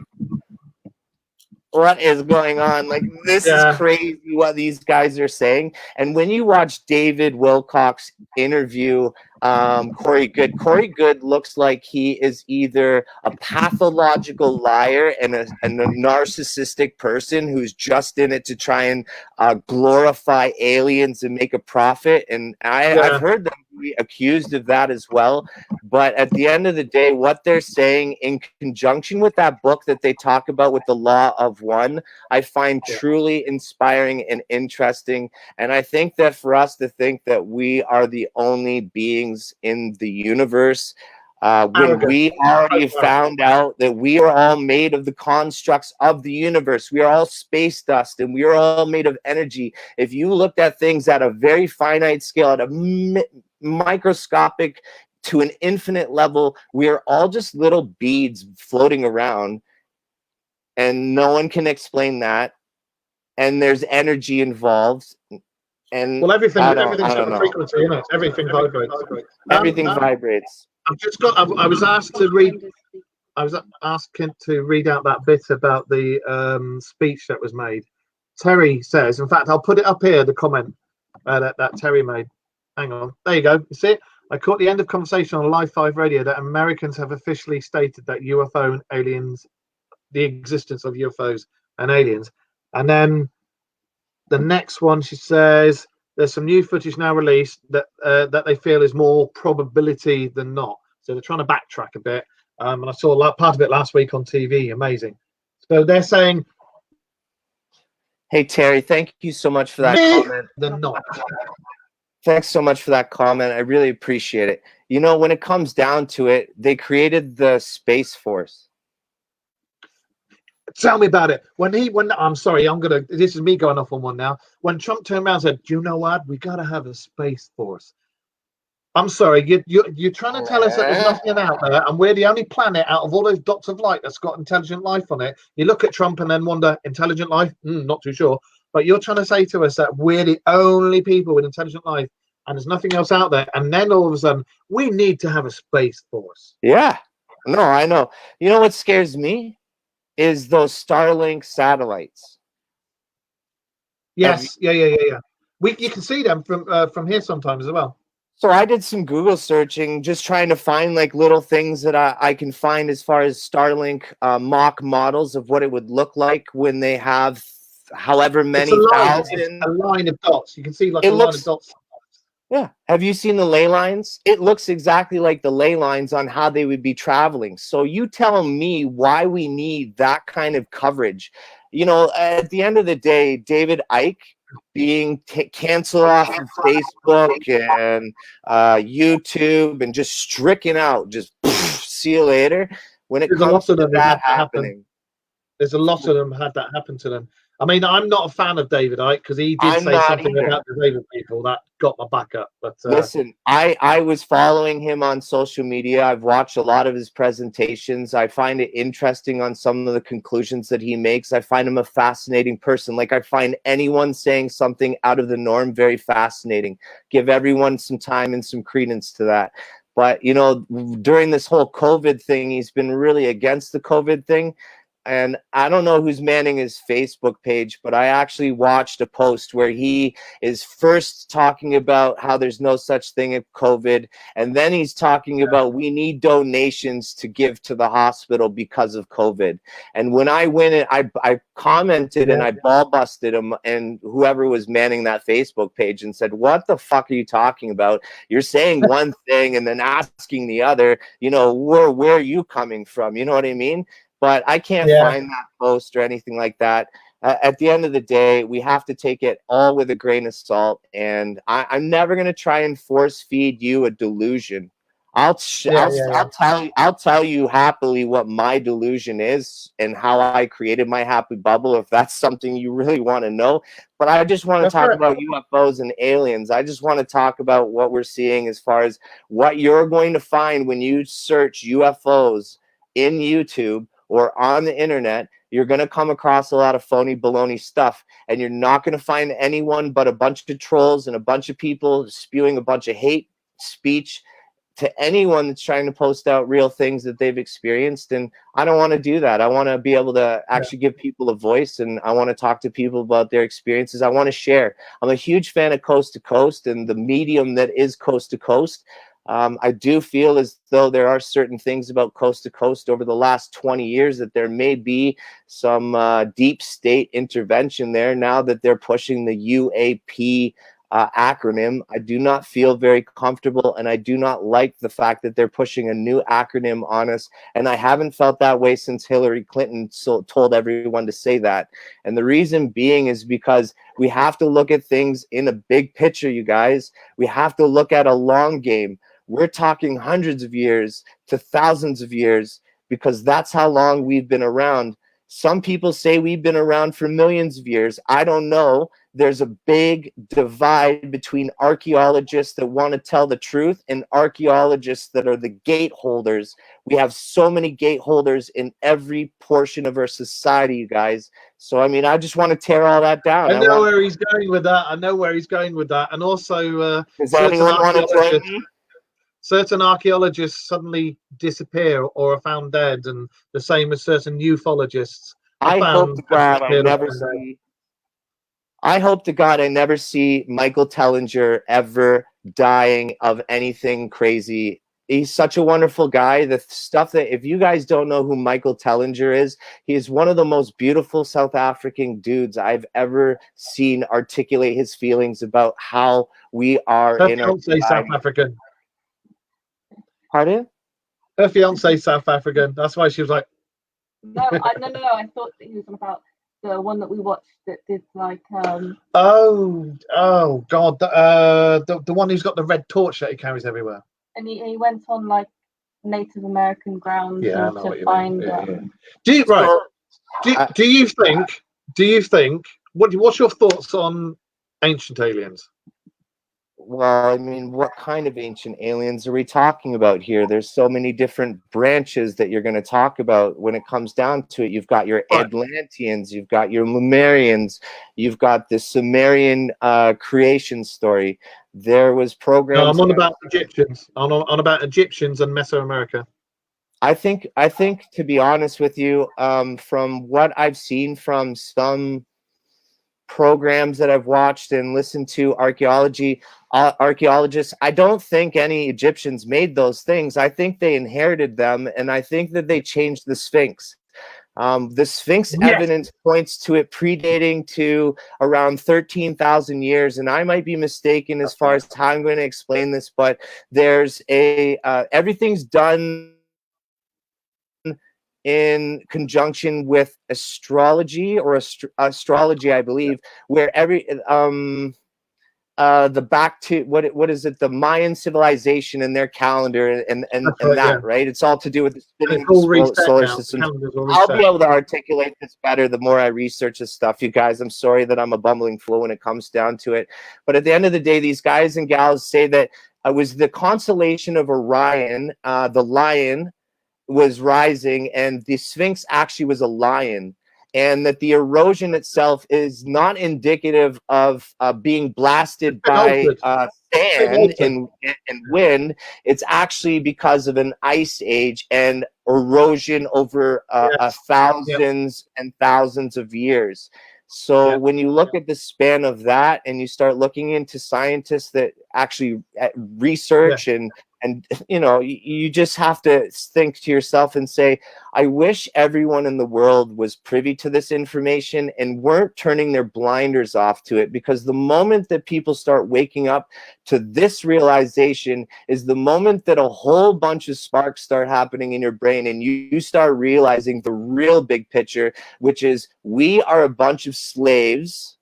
what is going on? Like, this is crazy what these guys are saying. And when you watch David Wilcox interview Corey Goode looks like he is either a pathological liar and a narcissistic person who's just in it to try and glorify aliens and make a profit. And I've heard them be accused of that as well. But at the end of the day, what they're saying in conjunction with that book that they talk about with the Law of One, I find truly inspiring and interesting. And I think that for us to think that we are the only beings in the universe, when we already found out that we are all made of the constructs of the universe, we are all space dust and we are all made of energy. If you looked at things at a very finite scale, at a microscopic to an infinite level, we are all just little beads floating around, and no one can explain that. And there's energy involved. And well, everything's got a frequency, isn't it? Everything vibrates. Everything vibrates. I was asked to read. I was asking to read out that bit about the speech that was made. Terry says, in fact, I'll put it up here. The comment that Terry made. Hang on. There you go. You see it? I caught the end of conversation on Live 5 Radio that Americans have officially stated that UFO and aliens, the existence of UFOs and aliens, and then the next one, she says, there's some new footage now released that that they feel is more probability than not. So they're trying to backtrack a bit. And I saw part of it last week on TV. Amazing. So they're saying, hey, Terry, thank you so much for that comment. Than not. Thanks so much for that comment. I really appreciate it. You know, when it comes down to it, they created the Space Force. Tell me about it. When I'm sorry, this is me going off on one now. When Trump turned around and said, "Do you know what? We got to have a Space Force." I'm sorry, you're trying to tell us that there's nothing out there, and we're the only planet out of all those dots of light that's got intelligent life on it. You look at Trump and then wonder, intelligent life? Not too sure. But you're trying to say to us that we're the only people with intelligent life, and there's nothing else out there. And then all of a sudden, we need to have a Space Force. Yeah, no, I know. You know what scares me? Is those Starlink satellites. Yes, yeah. You can see them from here sometimes as well. So I did some Google searching, just trying to find like little things that I can find as far as Starlink mock models of what it would look like when they have however many thousand. It's a line of dots. You can see like a line of dots. Yeah. Have you seen the ley lines? It looks exactly like the ley lines on how they would be traveling. So you tell me why we need that kind of coverage. You know, at the end of the day, David Icke being canceled off of Facebook and YouTube and just stricken out, just see you later. When it comes to that happening. There's a lot of them had that happen to them. I mean, I'm not a fan of David Icke because he did say something about disabled people that got my back up. But listen, I was following him on social media. I've watched a lot of his presentations. I find it interesting on some of the conclusions that he makes. I find him a fascinating person. Like, I find anyone saying something out of the norm very fascinating. Give everyone some time and some credence to that. But, you know, during this whole COVID thing, he's been really against the COVID thing. and I don't know who's manning his Facebook page, but I actually watched a post where he is first talking about how there's no such thing as COVID, and then he's talking about we need donations to give to the hospital because of COVID. And when I went in, I commented and I ball busted him and whoever was manning that Facebook page and said, what the fuck are you talking about? You're saying one thing and then asking the other, you know, where are you coming from? You know what I mean? But I can't find that post or anything like that. At the end of the day, we have to take it all with a grain of salt. And I'm never going to try and force feed you a delusion. I'll tell you happily what my delusion is and how I created my happy bubble, if that's something you really want to know. But I just want to talk about UFOs and aliens. I just want to talk about what we're seeing as far as what you're going to find when you search UFOs in YouTube or on the internet. You're going to come across a lot of phony baloney stuff, and you're not going to find anyone but a bunch of trolls and a bunch of people spewing a bunch of hate speech to anyone that's trying to post out real things that they've experienced. And I don't want to do that. I want to be able to actually give people a voice, and I want to talk to people about their experiences. I want to share. I'm a huge fan of Coast to Coast and the medium that is Coast to Coast. I do feel as though there are certain things about Coast to Coast over the last 20 years that there may be some deep state intervention there now that they're pushing the UAP acronym. I do not feel very comfortable, and I do not like the fact that they're pushing a new acronym on us, and I haven't felt that way since Hillary Clinton told everyone to say that. And the reason being is because we have to look at things in a big picture, you guys. We have to look at a long game. We're talking hundreds of years to thousands of years, because that's how long we've been around. Some people say we've been around for millions of years. I don't know. There's a big divide between archaeologists that want to tell the truth and archaeologists that are the gate holders. We have so many gate holders in every portion of our society, you guys. So, I mean, I just want to tear all that down. I know where he's going with that. I know where he's going with that. And also, does anyone want to join me? Certain archaeologists suddenly disappear or are found dead, and the same as certain ufologists. I hope to God I never see. I hope to God I never see Michael Tellinger ever dying of anything crazy. He's such a wonderful guy. The stuff that, if you guys don't know who Michael Tellinger is, he is one of the most beautiful South African dudes I've ever seen articulate his feelings about how we are in our society. South African. Pardon? Her fiance South African. That's why she was like. No. I thought that he was about the one that we watched that did like. Oh God! The one who's got the red torch that he carries everywhere. And he went on like Native American grounds to find. Do you think? What's your thoughts on ancient aliens? Well, I mean, what kind of ancient aliens are we talking about here? There's so many different branches that you're going to talk about when it comes down to it. You've got your Atlanteans, you've got your Lemurians, you've got the Sumerian creation story. There was programs. No, I'm on about Egyptians. I'm on about Egyptians and Mesoamerica. I think, to be honest with you, from what I've seen from some programs that I've watched and listened to archaeologists, I don't think any Egyptians made those things. I think they inherited them, and I think that they changed the Sphinx. The Sphinx evidence points to it predating to around 13,000 years, and I might be mistaken as far as how I'm going to explain this, but there's everything's done in conjunction with astrology or astrology, I believe, where every the back to what is it, the Mayan civilization and their calendar and right? It's all to do with the spinning solar system. I'll be able to articulate this better the more I research this stuff, you guys. I'm sorry that I'm a bumbling fool when it comes down to it, but at the end of the day, these guys and gals say that it was the constellation of Orion, the lion was rising, and the Sphinx actually was a lion, and that the erosion itself is not indicative of being blasted been by altered. sand altered. and wind. It's actually because of an ice age and erosion over Yes. thousands and thousands of years. So Yep. when you look at the span of that, and you start looking into scientists that actually research and you know, you just have to think to yourself and say, I wish everyone in the world was privy to this information and weren't turning their blinders off to it, because the moment that people start waking up to this realization is the moment that a whole bunch of sparks start happening in your brain, and you start realizing the real big picture, which is we are a bunch of slaves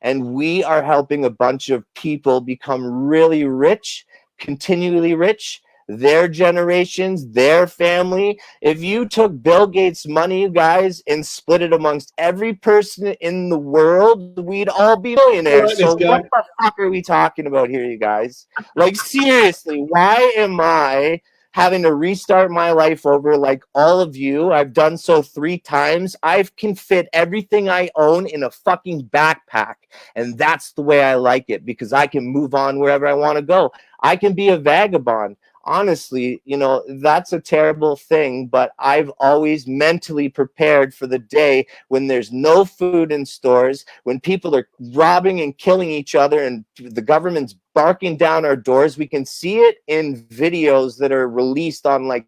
and we are helping a bunch of people become really rich, continually rich, their generations, their family. If you took Bill Gates' money, you guys, and split it amongst every person in the world, we'd all be millionaires. Right, So what the fuck are we talking about here, you guys? Like, seriously, why am I having to restart my life over like all of you? I've done so 3 times. I can fit everything I own in a fucking backpack. And that's the way I like it, because I can move on wherever I want to go. I can be a vagabond. Honestly, you know, that's a terrible thing, but I've always mentally prepared for the day when there's no food in stores, when people are robbing and killing each other and the government's barking down our doors. We can see it in videos that are released on like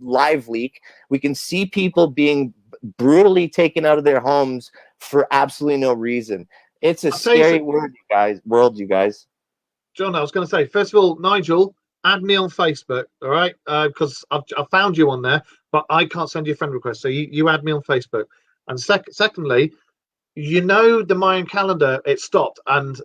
live leak. We can see people being brutally taken out of their homes for absolutely no reason. It's a scary world, you guys. John, I was going to say, first of all, Nigel, add me on Facebook, all right? Because I found you on there, but I can't send you a friend request. So you add me on Facebook. And secondly, you know, the Mayan calendar, it stopped. And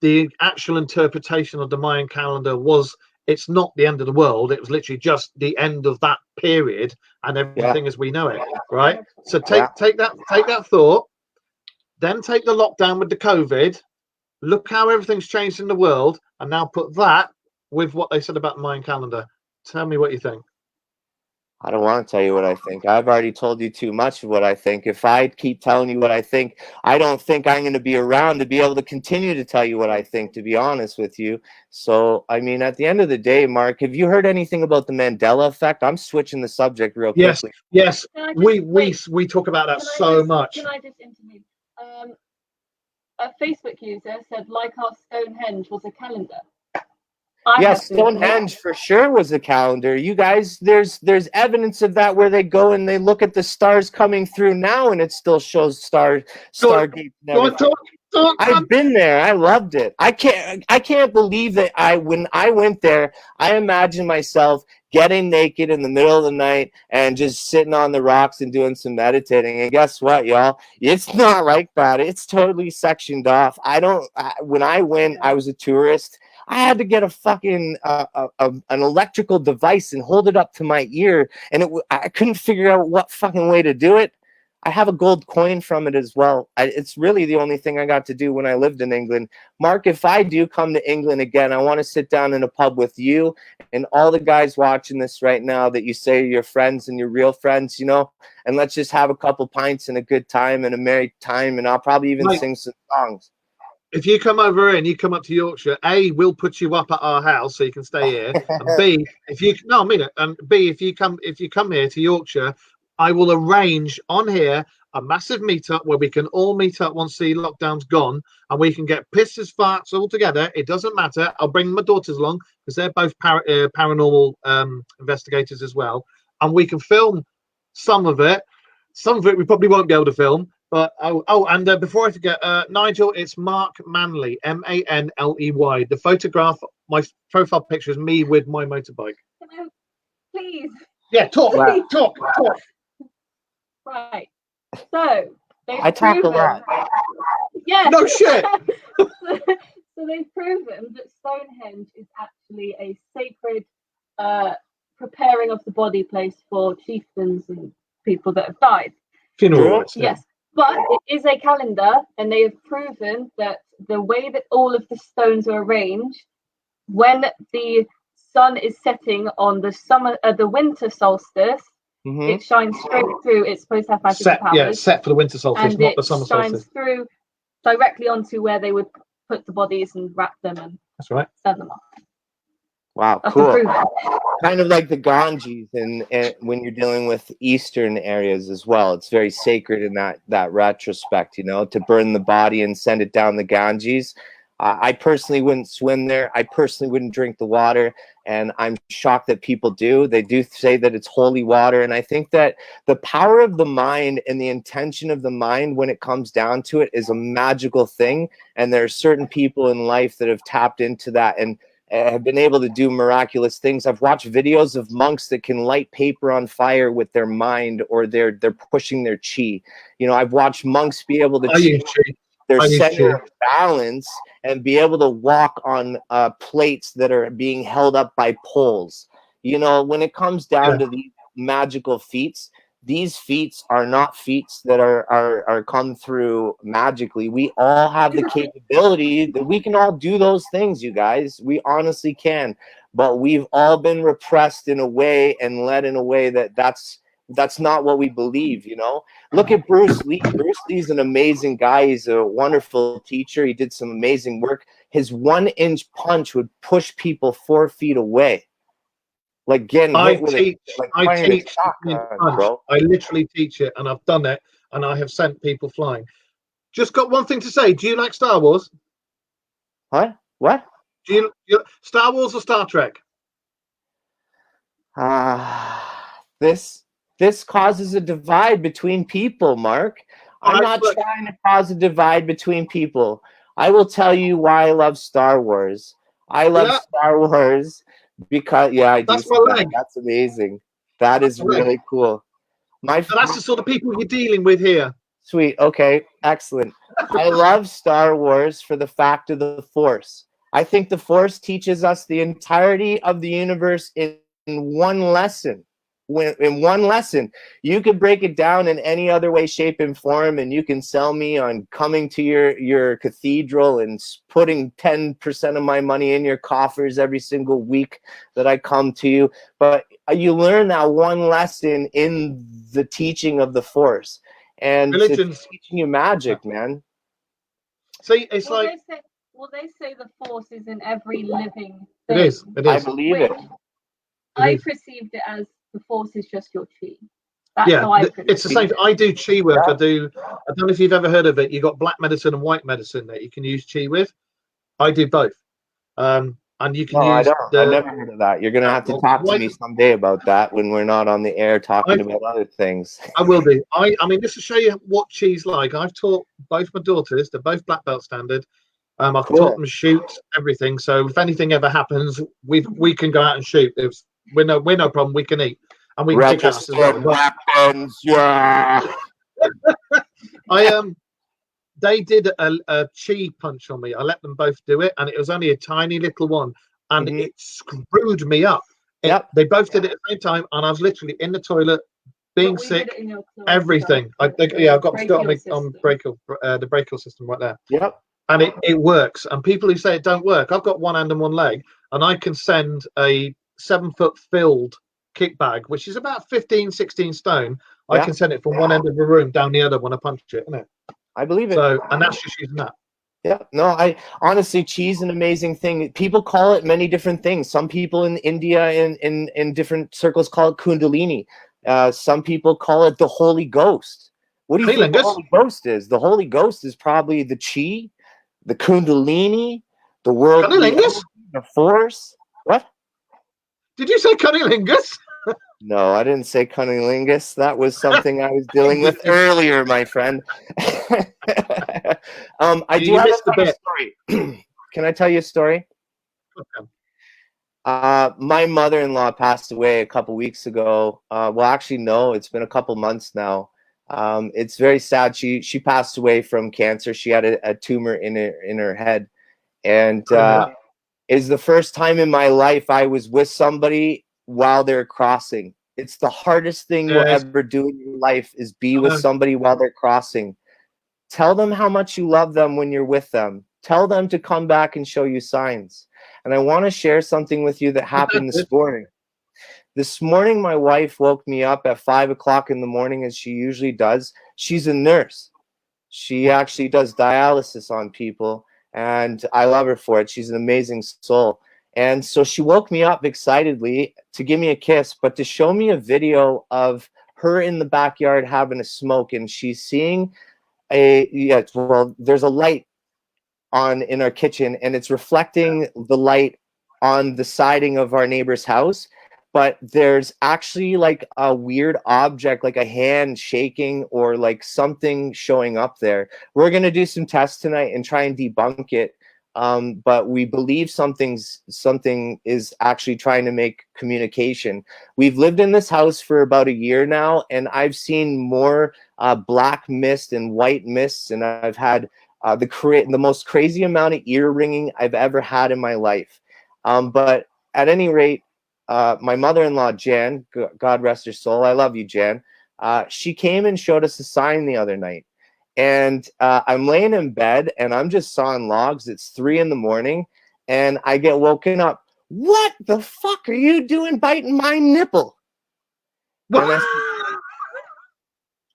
the actual interpretation of the Mayan calendar was, it's not the end of the world. It was literally just the end of that period and everything as we know it, right? So take that thought, then take the lockdown with the COVID. Look how everything's changed in the world, and now put that with what they said about the Mayan calendar. Tell me what you think. I don't want to tell you what I think. I've already told you too much of what I think. If I keep telling you what I think, I don't think I'm going to be around to be able to continue to tell you what I think, to be honest with you. So, I mean, at the end of the day, Mark, have you heard anything about the Mandela effect? I'm switching the subject real quickly. Yes. We talk about that so much. Can I just intervene? A Facebook user said, like our Stonehenge was a calendar. Yes, Stonehenge for sure was a calendar. You guys, there's evidence of that where they go and they look at the stars coming through now, and it still shows stargates. I've been there. I loved it. I can't believe that when I went there, I imagined myself getting naked in the middle of the night and just sitting on the rocks and doing some meditating. And guess what, y'all? It's not like that. It's totally sectioned off. When I went, I was a tourist. I had to get a fucking an electrical device and hold it up to my ear, and I couldn't figure out what fucking way to do it. I have a gold coin from it as well. It's really the only thing I got to do when I lived in England. Mark, if I do come to England again, I want to sit down in a pub with you and all the guys watching this right now that you say are your friends and your real friends, you know, and let's just have a couple pints and a good time and a merry time, and I'll probably even sing some songs. If you come over here and you come up to Yorkshire, A, we'll put you up at our house so you can stay here. And B, if you come here to Yorkshire, I will arrange on here a massive meetup where we can all meet up once the lockdown's gone, and we can get pissed as farts all together. It doesn't matter. I'll bring my daughters along because they're both paranormal investigators as well, and we can film some of it. Some of it we probably won't be able to film. But and before I forget, Nigel, it's Mark Manley, Manley. The photograph, my profile picture is me with my motorbike. Please. Yeah, talk. Right. So I talk a lot. Yeah. No shit. So they've proven that Stonehenge is actually a sacred preparing of the body place for chieftains and people that have died. Funeral. Yes. But it is a calendar, and they have proven that the way that all of the stones are arranged, when the sun is setting on the winter solstice, It shines straight through. It's supposed to have magical Set, powers. yeah, it's set for the winter solstice, and not it the summer shines solstice. through directly onto where they would put the bodies and wrap them and That's right. send them off. Wow, That's cool. proven. Kind of like the Ganges, and when you're dealing with Eastern areas as well, it's very sacred in that retrospect. You know, to burn the body and send it down the Ganges. I personally wouldn't swim there. I personally wouldn't drink the water, and I'm shocked that people do. They do say that it's holy water, and I think that the power of the mind and the intention of the mind, when it comes down to it, is a magical thing. And there are certain people in life that have tapped into that and have been able to do miraculous things. I've watched videos of monks that can light paper on fire with their mind, or they're pushing their chi. You know, I've watched monks be able to change their center of balance and be able to walk on plates that are being held up by poles. You know, when it comes down to these magical feats, these feats are not feats that are come through magically. We all have the capability that we can all do those things, you guys. We honestly can. But we've all been repressed in a way and led in a way that's not what we believe, you know. Look at Bruce Lee. Bruce Lee's an amazing guy. He's a wonderful teacher. He did some amazing work. His 1-inch punch would push people 4 feet away. Like getting hit with I teach bro. I literally teach it, and I've done it, and I have sent people flying. Just got one thing to say. Do you like Star Wars? What? What? Do you Star Wars or Star Trek? This causes a divide between people, Mark. I'm not trying to cause a divide between people. I will tell you why I love Star Wars. I love Star Wars because I do. That's my leg. That's amazing. That is really cool. So that's the sort of people you're dealing with here. Sweet. Okay. Excellent. I love Star Wars for the fact of the Force. I think the Force teaches us the entirety of the universe in one lesson. In one lesson, you could break it down in any other way, shape, and form, and you can sell me on coming to your cathedral and putting 10% of my money in your coffers every single week that I come to you. But you learn that one lesson in the teaching of the Force, and it's teaching you magic, man. See, it's they say the Force is in every living thing. It is. I believe it. I perceived it as the Force is just your chi. That's how I perceive it's the same. I do chi work. I don't know if you've ever heard of it. You've got black medicine and white medicine that you can use chi with. I do both. And you can use. I've never heard of that. You're gonna have to talk to me someday about that when we're not on the air talking about other things. I will be. I mean, just to show you what chi's like, I've taught both my daughters. They're both black belt standard. I've taught them shoot everything. So if anything ever happens, we can go out and shoot. We're no problem. We can eat, and we can kick ass as well. Weapons, yeah. They did a chi punch on me. I let them both do it, and it was only a tiny little one, and it screwed me up. They both did it at the same time, and I was literally in the toilet, being sick, everything. I've got to start on the brachial system right there. Yep. And it works. And people who say it don't work, I've got one hand and one leg, and I can send a 7-foot filled kick bag, which is about 15, 16 stone. I can send it from one end of the room down the other when I punch it, isn't it? I believe it. So, and that's just using that. Yeah, no, I honestly, chi's an amazing thing. People call it many different things. Some people in India in different circles call it kundalini. Some people call it the Holy Ghost. What do you think the Holy Ghost is? The Holy Ghost is probably the chi, the kundalini, the world, the Force. What? Did you say cunnilingus? No, I didn't say cunnilingus. That was something I was dealing with earlier, my friend. I do have a funny story. Can I tell you a story? Okay. My mother-in-law passed away a couple weeks ago. Well, actually, no, it's been a couple months now. It's very sad. She passed away from cancer. She had a tumor in her head, and is the first time in my life I was with somebody while they're crossing. It's the hardest thing you'll ever do in your life is be with somebody while they're crossing. Tell them how much you love them when you're with them. Tell them to come back and show you signs. And I want to share something with you that happened this morning. This morning, my wife woke me up at 5 o'clock in the morning, as she usually does. She's a nurse. She actually does dialysis on people, and I love her for it. She's an amazing soul. And so she woke me up excitedly to give me a kiss, but to show me a video of her in the backyard having a smoke, and she's seeing there's a light on in our kitchen, and it's reflecting the light on the siding of our neighbor's house, but there's actually like a weird object, like a hand shaking or like something showing up there. We're going to do some tests tonight and try and debunk it, but we believe something is actually trying to make communication. We've lived in this house for about a year now, and I've seen more black mist and white mists, and I've had the most crazy amount of ear ringing I've ever had in my life. But at any rate, my mother-in-law, Jan, God rest her soul, I love you, Jan, she came and showed us a sign the other night. And I'm laying in bed, and I'm just sawing logs. It's 3 a.m, and I get woken up. What the fuck are you doing biting my nipple? And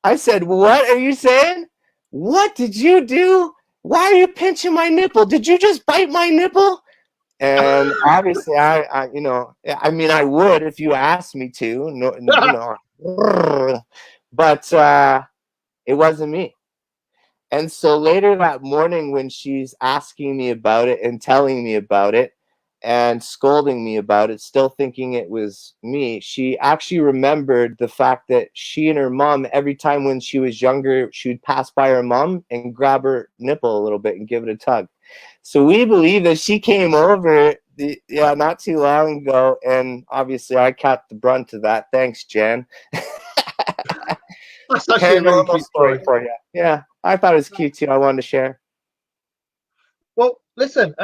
I said, what are you saying? What did you do? Why are you pinching my nipple? Did you just bite my nipple? And obviously, I mean, I would if you asked me to, but it wasn't me. And so later that morning, when she's asking me about it and telling me about it and scolding me about it, still thinking it was me, she actually remembered the fact that she and her mom, every time when she was younger, she would pass by her mom and grab her nipple a little bit and give it a tug. So we believe that she came over not too long ago, and obviously I caught the brunt of that. Thanks, Jan. That's actually a really cute story for you. Yeah, I thought it was cute too. I wanted to share. Well, listen,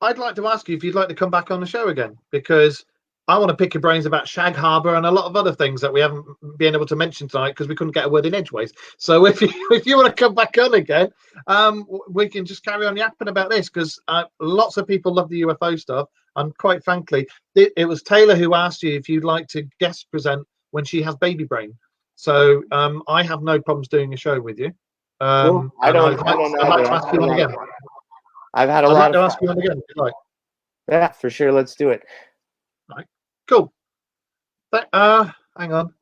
I'd like to ask you if you'd like to come back on the show again, because I want to pick your brains about Shag Harbour and a lot of other things that we haven't been able to mention tonight because we couldn't get a word in edgeways. So if you want to come back on again, we can just carry on yapping about this, because lots of people love the UFO stuff. And quite frankly, it was Taylor who asked you if you'd like to guest present when she has baby brain. So I have no problems doing a show with you. Cool. I'd like to ask you on again. I've had a lot of ask you on again, if you like. Yeah, for sure. Let's do it. Right. Cool. Hang on.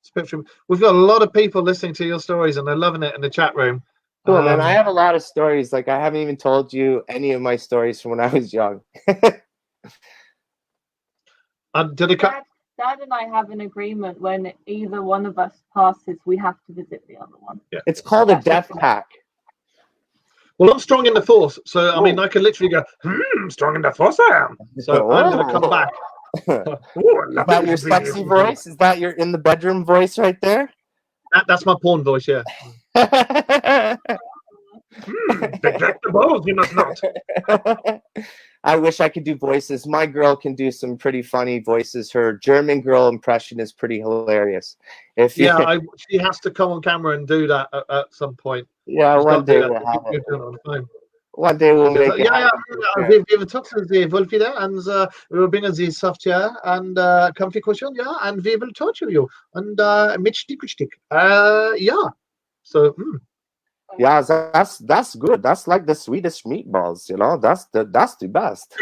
Spectrum. We've got a lot of people listening to your stories, and they're loving it in the chat room. Cool, man. I have a lot of stories. Like, I haven't even told you any of my stories from when I was young. Dad and I have an agreement: when either one of us passes, we have to visit the other one. Yeah. It's called a death pack. Well, I'm strong in the force, so I mean, I can literally go, strong in the force I am. So I'm going to come back. Is that your sexy voice? Is that your in the bedroom voice right there? That's my porn voice, yeah. Neglect the balls, you must not. I wish I could do voices. My girl can do some pretty funny voices. Her German girl impression is pretty hilarious. She has to come on camera and do that at some point. Yeah, one day we'll have it. One day we'll make it. Wir talken Sie wohl wieder, and we bring the software and comfy cushion, and we will torture you and mit Stick. Yeah. So. Yeah, that's good. That's like the Swedish meatballs, you know. That's the best.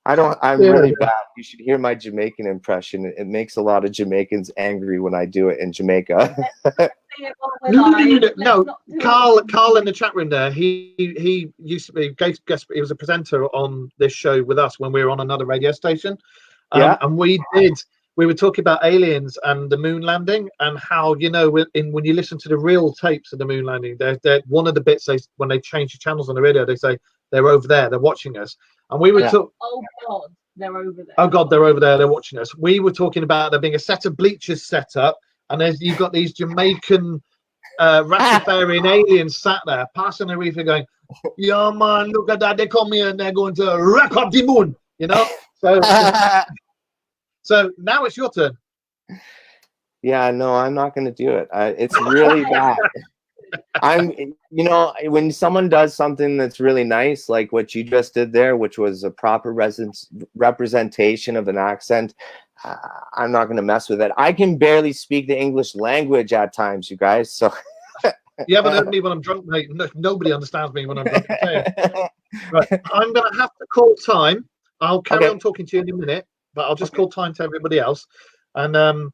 I'm really bad. You should hear my Jamaican impression. It makes a lot of Jamaicans angry when I do it in Jamaica. No. Carl in the chat room there, he used to be he was a presenter on this show with us when we were on another radio station. And we were talking about aliens and the moon landing, and how, you know, when you listen to the real tapes of the moon landing, they're one of the bits when they change the channels on the radio, they say they're over there, they're watching us. And we were talking, oh God, they're over there. Oh God, they're over there, they're watching us. We were talking about there being a set of bleachers set up, and you've got these Jamaican Rastafarian aliens sat there passing the reef and going, yeah man, look at that, they come here and they're going to wreck up the moon, you know. So now it's your turn. Yeah, no, I'm not going to do it. It's really bad. you know, when someone does something that's really nice, like what you just did there, which was a proper representation of an accent, I'm not going to mess with it. I can barely speak the English language at times, you guys. So you haven't heard me when I'm drunk, mate. Nobody understands me when I'm drunk. Right, I'm going to have to call time. I'll carry on talking to you in a minute, but I'll just call time to everybody else. And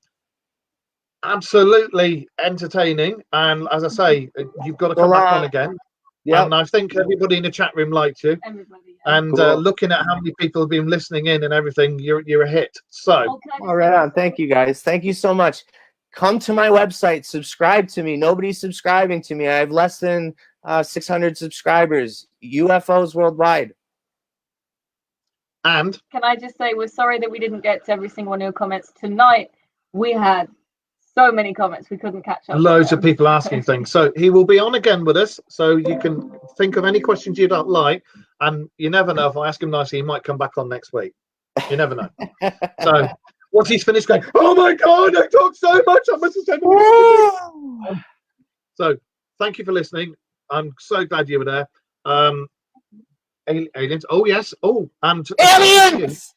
absolutely entertaining. And as I say, you've got to come back on again. Yeah. And I think everybody in the chat room liked you. Everybody, and looking at how many people have been listening in and everything, you're a hit. So, all right, thank you guys. Thank you so much. Come to my website, subscribe to me. Nobody's subscribing to me. I have less than 600 subscribers. UFOs worldwide. And can I just say, we're sorry that we didn't get to every single one of your comments tonight. We had so many comments we couldn't catch up. Loads of people asking things. So he will be on again with us. So you can think of any questions you don't like, and you never know. If I ask him nicely, he might come back on next week. You never know. So once he's finished going, oh my God, I talked so much, I must have said so thank you for listening. I'm so glad you were there. Aliens. Oh yes. Oh, and aliens.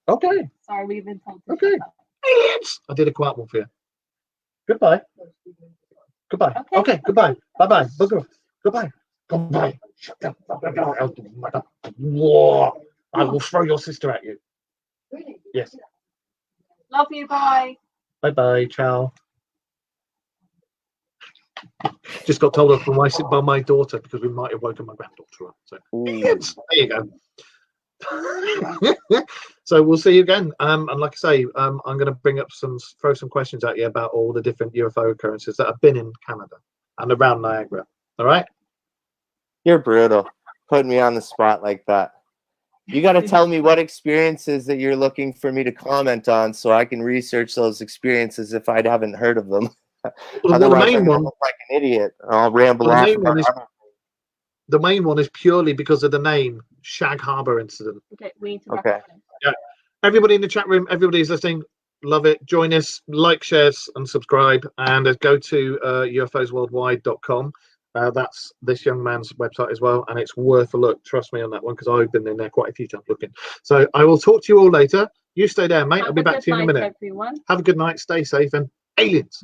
Okay. Sorry, we've been told. Okay. Aliens. I did a quiet one for you. Goodbye. Goodbye. Okay. Goodbye. Bye bye. Goodbye. Goodbye. Shut up. I will throw your sister at you. Really? Yes. Love you. Bye. Bye bye. Ciao. Just got told off by my daughter because we might have woken my granddaughter up. So there you go. So we'll see you again. And like I say, I'm going to throw some questions at you about all the different UFO occurrences that have been in Canada and around Niagara. All right? You're brutal, putting me on the spot like that. You got to tell me what experiences that you're looking for me to comment on, so I can research those experiences if I haven't heard of them. Otherwise, I'm going to look like an idiot. I'll ramble on. The main one is purely because of the name, Shag Harbor incident. Okay, we need to wrap up. Yeah. Everybody in the chat room, everybody's listening, love it. Join us, like, share, and subscribe, and go to ufosworldwide.com. That's this young man's website as well, and it's worth a look. Trust me on that one, because I've been in there quite a few times looking. So I will talk to you all later. You stay there, mate. I'll be back to you in a minute. Everyone. Have a good night. Stay safe, and aliens.